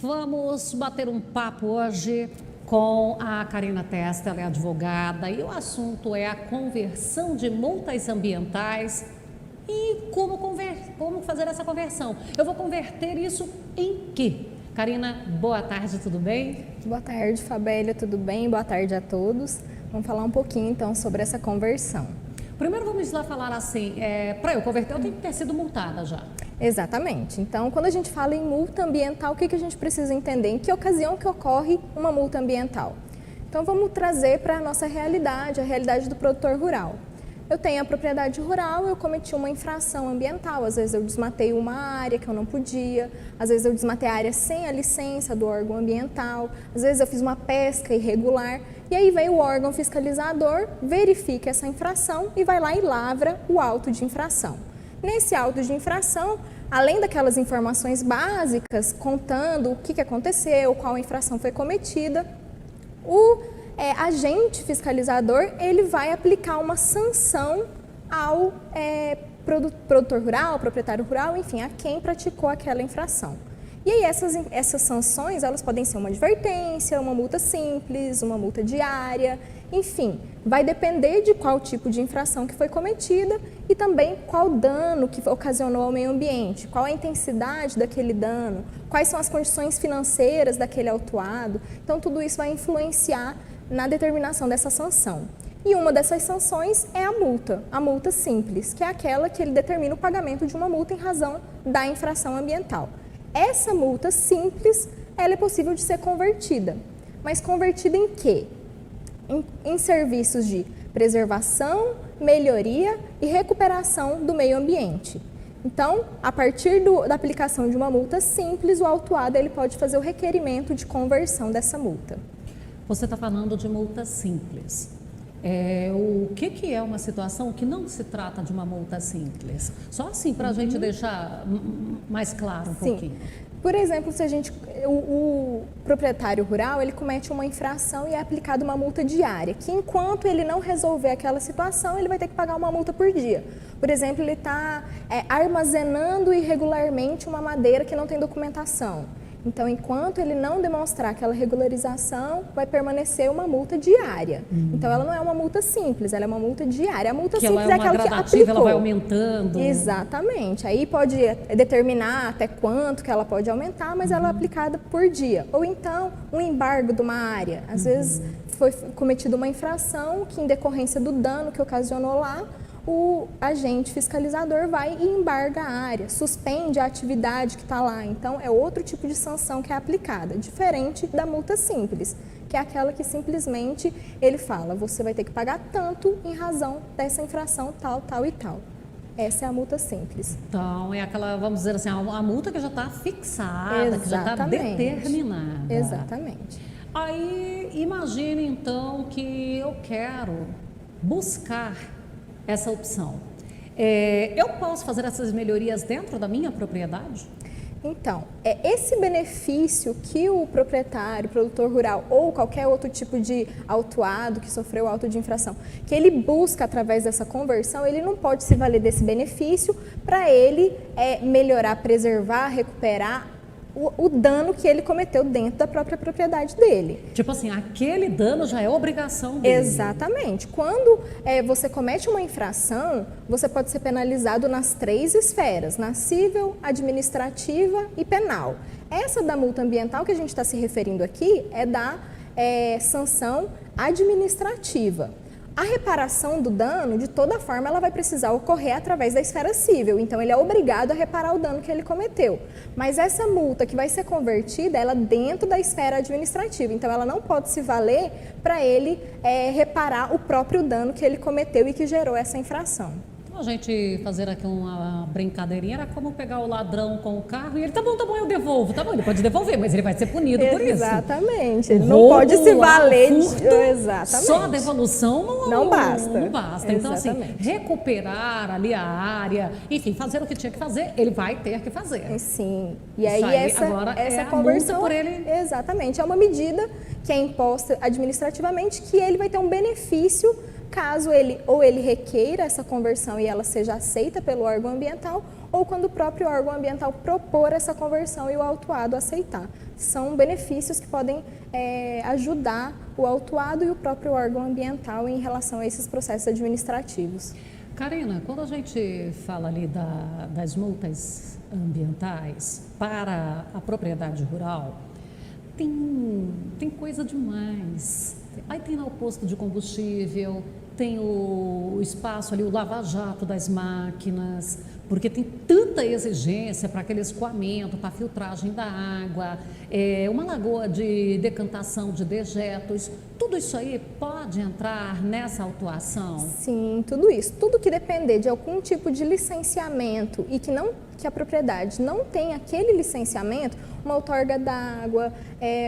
Vamos bater um papo hoje com a Karina Testa, ela é advogada e o assunto é a conversão de multas ambientais e como fazer essa conversão. Eu vou converter isso em quê? Karina, boa tarde, tudo bem? Boa tarde, Fabélia, tudo bem? Boa tarde a todos. Vamos falar um pouquinho então sobre essa conversão. Primeiro vamos lá falar assim, para eu converter eu tenho que ter sido multada já. Exatamente. Então, quando a gente fala em multa ambiental, o que a gente precisa entender? Em que ocasião que ocorre uma multa ambiental? Então, vamos trazer para a nossa realidade, a realidade do produtor rural. Eu tenho a propriedade rural, eu cometi uma infração ambiental, às vezes eu desmatei uma área que eu não podia, às vezes eu desmatei a área sem a licença do órgão ambiental, às vezes eu fiz uma pesca irregular, e aí vem o órgão fiscalizador, verifica essa infração e vai lá e lavra o auto de infração. Nesse auto de infração, além daquelas informações básicas, contando o que aconteceu, qual infração foi cometida, o agente fiscalizador ele vai aplicar uma sanção ao produtor rural, proprietário rural, enfim, a quem praticou aquela infração. E aí essas sanções, elas podem ser uma advertência, uma multa simples, uma multa diária, enfim, vai depender de qual tipo de infração que foi cometida e também qual dano que ocasionou ao meio ambiente, qual a intensidade daquele dano, quais são as condições financeiras daquele autuado. Então, tudo isso vai influenciar na determinação dessa sanção. E uma dessas sanções é a multa simples, que é aquela que ele determina o pagamento de uma multa em razão da infração ambiental. Essa multa simples, ela é possível de ser convertida, mas convertida em quê? Em serviços de preservação, melhoria e recuperação do meio ambiente. Então, a partir da aplicação de uma multa simples, o autuado ele pode fazer o requerimento de conversão dessa multa. Você está falando de multa simples. O que é uma situação que não se trata de uma multa simples? Só assim para a gente deixar mais claro um pouquinho. Por exemplo, se o proprietário rural ele comete uma infração e é aplicada uma multa diária, que enquanto ele não resolver aquela situação, ele vai ter que pagar uma multa por dia. Por exemplo, ele está armazenando irregularmente uma madeira que não tem documentação. Então, enquanto ele não demonstrar aquela regularização, vai permanecer uma multa diária. Então, ela não é uma multa simples, ela é uma multa diária. A multa simples ela é aquela gradativa, que aplicou. ela vai aumentando. Exatamente. Aí pode determinar até quanto que ela pode aumentar, mas ela é aplicada por dia. Ou então, um embargo de uma área. Às vezes, foi cometida uma infração que, em decorrência do dano que ocasionou lá, o agente fiscalizador vai e embarga a área, suspende a atividade que está lá. Então, é outro tipo de sanção que é aplicada, diferente da multa simples, que é aquela que simplesmente ele fala, você vai ter que pagar tanto em razão dessa infração tal, tal e tal. Essa é a multa simples. Então, é aquela, vamos dizer assim, a multa que já está fixada, que já está determinada. Exatamente. Aí, imagine então que eu quero buscar essa opção. Eu posso fazer essas melhorias dentro da minha propriedade? Então, esse benefício que o proprietário, produtor rural ou qualquer outro tipo de autuado que sofreu auto de infração, que ele busca através dessa conversão, ele não pode se valer desse benefício para ele melhorar, preservar, recuperar o dano que ele cometeu dentro da própria propriedade dele. Tipo assim, aquele dano já é obrigação dele. Exatamente. Quando você comete uma infração, você pode ser penalizado nas 3 esferas, na civil, administrativa e penal. Essa da multa ambiental que a gente está se referindo aqui é da sanção administrativa. A reparação do dano, de toda forma, ela vai precisar ocorrer através da esfera civil. Então, ele é obrigado a reparar o dano que ele cometeu. Mas essa multa que vai ser convertida, ela dentro da esfera administrativa. Então, ela não pode se valer para ele reparar o próprio dano que ele cometeu e que gerou essa infração. A gente fazer aqui uma brincadeirinha, era como pegar o ladrão com o carro e ele, tá bom, eu devolvo. Tá bom, ele pode devolver, mas ele vai ser punido por isso. Exatamente, ele não pode se valer furto, exatamente. Só a devolução não basta. Não basta. Então, assim, recuperar ali a área, enfim, fazer o que tinha que fazer, ele vai ter que fazer. Sim, e aí essa conversão, por ele... Exatamente, é uma medida que é imposta administrativamente que ele vai ter um benefício caso ele requeira essa conversão e ela seja aceita pelo órgão ambiental, ou quando o próprio órgão ambiental propor essa conversão e o autuado aceitar. São benefícios que podem ajudar o autuado e o próprio órgão ambiental em relação a esses processos administrativos. Karina, quando a gente fala ali das multas ambientais para a propriedade rural, tem coisa demais. Aí tem lá o posto de combustível, tem o espaço ali, o lava-jato das máquinas, porque tem tanta exigência para aquele escoamento, para a filtragem da água, uma lagoa de decantação de dejetos, tudo isso aí pode entrar nessa autuação? Sim, tudo isso. Tudo que depender de algum tipo de licenciamento e que a propriedade não tem aquele licenciamento, uma outorga d'água,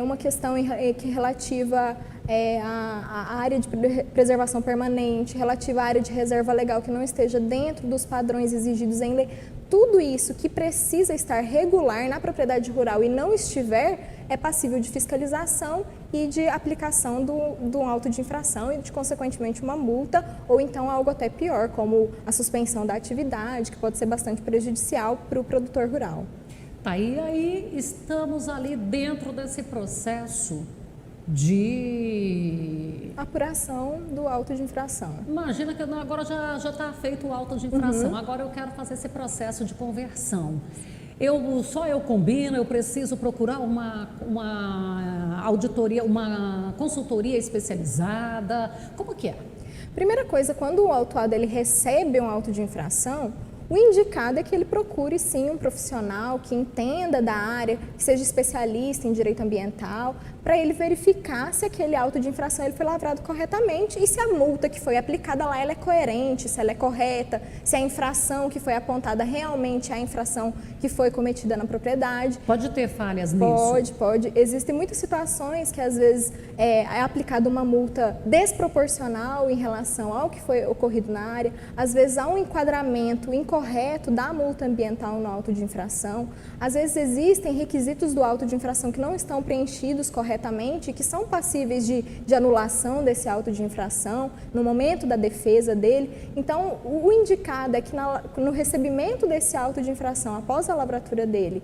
uma questão relativa à área de preservação permanente, relativa à área de reserva legal que não esteja dentro dos padrões exigidos em lei, tudo isso que precisa estar regular na propriedade rural e não estiver, é passível de fiscalização e de aplicação do auto de infração e, consequentemente, uma multa ou então algo até pior, como a suspensão da atividade, que pode ser bastante prejudicial para o produtor rural. Tá, e aí estamos ali dentro desse processo de apuração do auto de infração. Imagina que agora já está feito o auto de infração, agora eu quero fazer esse processo de conversão. Só eu combino, eu preciso procurar uma auditoria, uma consultoria especializada, como que é? Primeira coisa, quando o autuado ele recebe um auto de infração, o indicado é que ele procure sim um profissional que entenda da área, que seja especialista em direito ambiental, para ele verificar se aquele auto de infração ele foi lavrado corretamente e se a multa que foi aplicada lá ela é coerente, se ela é correta, se a infração que foi apontada realmente é a infração que foi cometida na propriedade. Pode ter falhas nisso? Pode. Existem muitas situações que às vezes é aplicada uma multa desproporcional em relação ao que foi ocorrido na área, às vezes há um enquadramento incorreto da multa ambiental no auto de infração, às vezes existem requisitos do auto de infração que não estão preenchidos corretamente e que são passíveis de anulação desse auto de infração no momento da defesa dele. Então, o indicado é que no recebimento desse auto de infração, após a lavratura dele,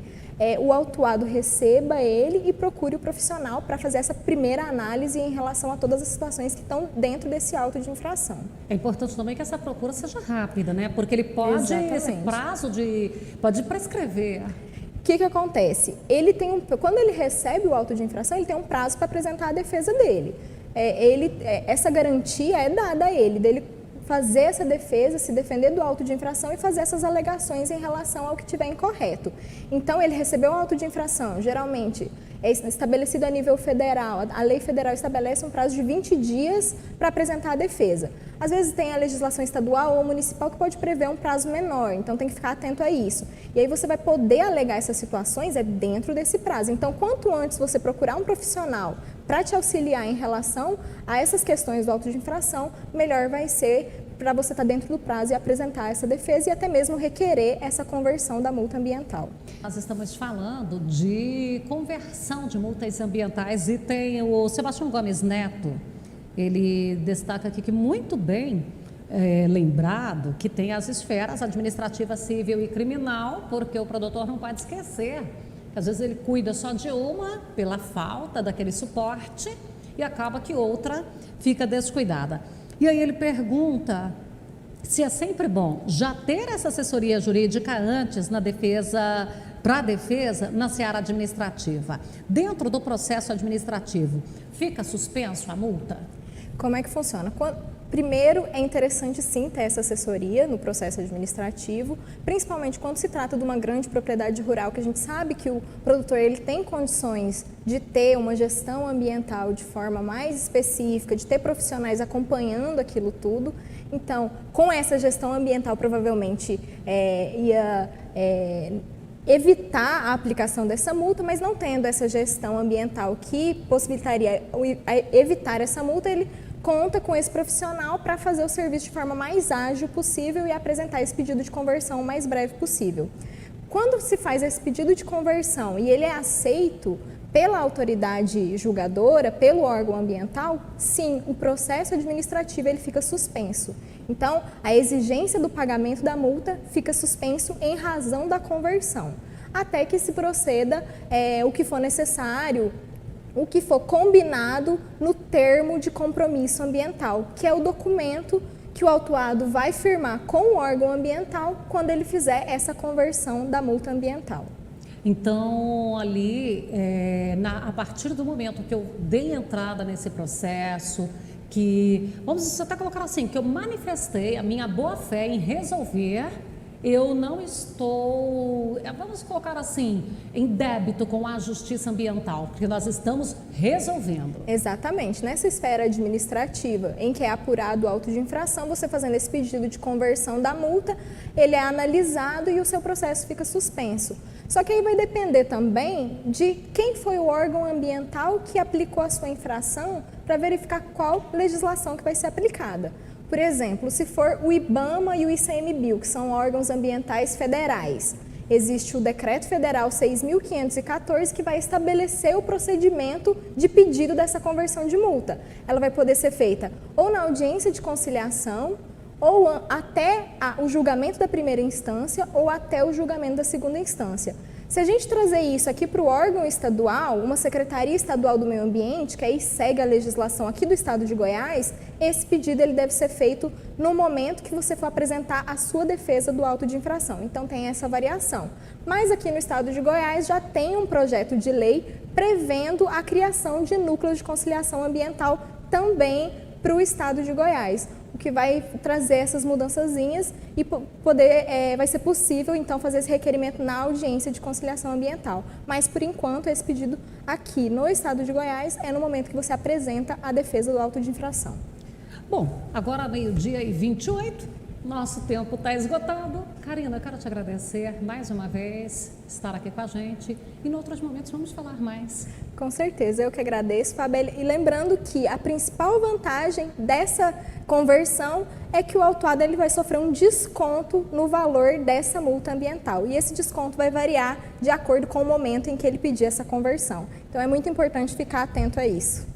o autuado receba ele e procure o profissional para fazer essa primeira análise em relação a todas as situações que estão dentro desse auto de infração. É importante também que essa procura seja rápida, né? Porque ele pode, Exatamente. esse prazo pode prescrever. O que acontece? Quando ele recebe o auto de infração, ele tem um prazo para apresentar a defesa dele. Essa garantia é dada a ele, dele fazer essa defesa, se defender do auto de infração e fazer essas alegações em relação ao que tiver incorreto. Então, ele recebeu um auto de infração, geralmente é estabelecido a nível federal, a lei federal estabelece um prazo de 20 dias para apresentar a defesa. Às vezes tem a legislação estadual ou municipal que pode prever um prazo menor, então tem que ficar atento a isso. E aí você vai poder alegar essas situações dentro desse prazo. Então, quanto antes você procurar um profissional para te auxiliar em relação a essas questões do auto de infração, melhor vai ser para você estar dentro do prazo e apresentar essa defesa e até mesmo requerer essa conversão da multa ambiental. Nós estamos falando de conversão de multas ambientais e tem o Sebastião Gomes Neto, ele destaca aqui que muito bem lembrado que tem as esferas administrativa, civil e criminal, porque o produtor não pode esquecer que às vezes ele cuida só de uma pela falta daquele suporte e acaba que outra fica descuidada. E aí ele pergunta se é sempre bom já ter essa assessoria jurídica antes para a defesa na seara administrativa. Dentro do processo administrativo, fica suspenso a multa? Como é que funciona? Primeiro, é interessante sim ter essa assessoria no processo administrativo, principalmente quando se trata de uma grande propriedade rural, que a gente sabe que o produtor ele tem condições de ter uma gestão ambiental de forma mais específica, de ter profissionais acompanhando aquilo tudo. Então, com essa gestão ambiental, provavelmente ia evitar a aplicação dessa multa, mas não tendo essa gestão ambiental que possibilitaria evitar essa multa, ele conta com esse profissional para fazer o serviço de forma mais ágil possível e apresentar esse pedido de conversão o mais breve possível. Quando se faz esse pedido de conversão e ele é aceito pela autoridade julgadora, pelo órgão ambiental, sim, o processo administrativo ele fica suspenso. Então, a exigência do pagamento da multa fica suspenso em razão da conversão, até que se proceda o que for necessário, o que for combinado no termo de compromisso ambiental, que é o documento que o autuado vai firmar com o órgão ambiental quando ele fizer essa conversão da multa ambiental. Então, ali, a partir do momento que eu dei entrada nesse processo, que, vamos até colocar assim, que eu manifestei a minha boa-fé em resolver, eu não estou, vamos colocar assim, em débito com a justiça ambiental, porque nós estamos resolvendo. Exatamente. Nessa esfera administrativa, em que é apurado o auto de infração, você fazendo esse pedido de conversão da multa, ele é analisado e o seu processo fica suspenso. Só que aí vai depender também de quem foi o órgão ambiental que aplicou a sua infração para verificar qual legislação que vai ser aplicada. Por exemplo, se for o IBAMA e o ICMBio, que são órgãos ambientais federais, existe o Decreto Federal 6.514 que vai estabelecer o procedimento de pedido dessa conversão de multa. Ela vai poder ser feita ou na audiência de conciliação, ou até o julgamento da primeira instância, ou até o julgamento da segunda instância. Se a gente trazer isso aqui para o órgão estadual, uma Secretaria Estadual do Meio Ambiente, que aí segue a legislação aqui do Estado de Goiás, esse pedido ele deve ser feito no momento que você for apresentar a sua defesa do auto de infração. Então tem essa variação. Mas aqui no Estado de Goiás já tem um projeto de lei prevendo a criação de núcleos de conciliação ambiental também para o Estado de Goiás, o que vai trazer essas mudançazinhas e vai ser possível, então, fazer esse requerimento na audiência de conciliação ambiental. Mas, por enquanto, esse pedido aqui no Estado de Goiás é no momento que você apresenta a defesa do auto de infração. Bom, agora 12h28, nosso tempo está esgotado. Karina, eu quero te agradecer mais uma vez estar aqui com a gente e em outros momentos vamos falar mais. Com certeza, eu que agradeço, Fabelle. E lembrando que a principal vantagem dessa conversão é que o autuado ele vai sofrer um desconto no valor dessa multa ambiental. E esse desconto vai variar de acordo com o momento em que ele pedir essa conversão. Então é muito importante ficar atento a isso.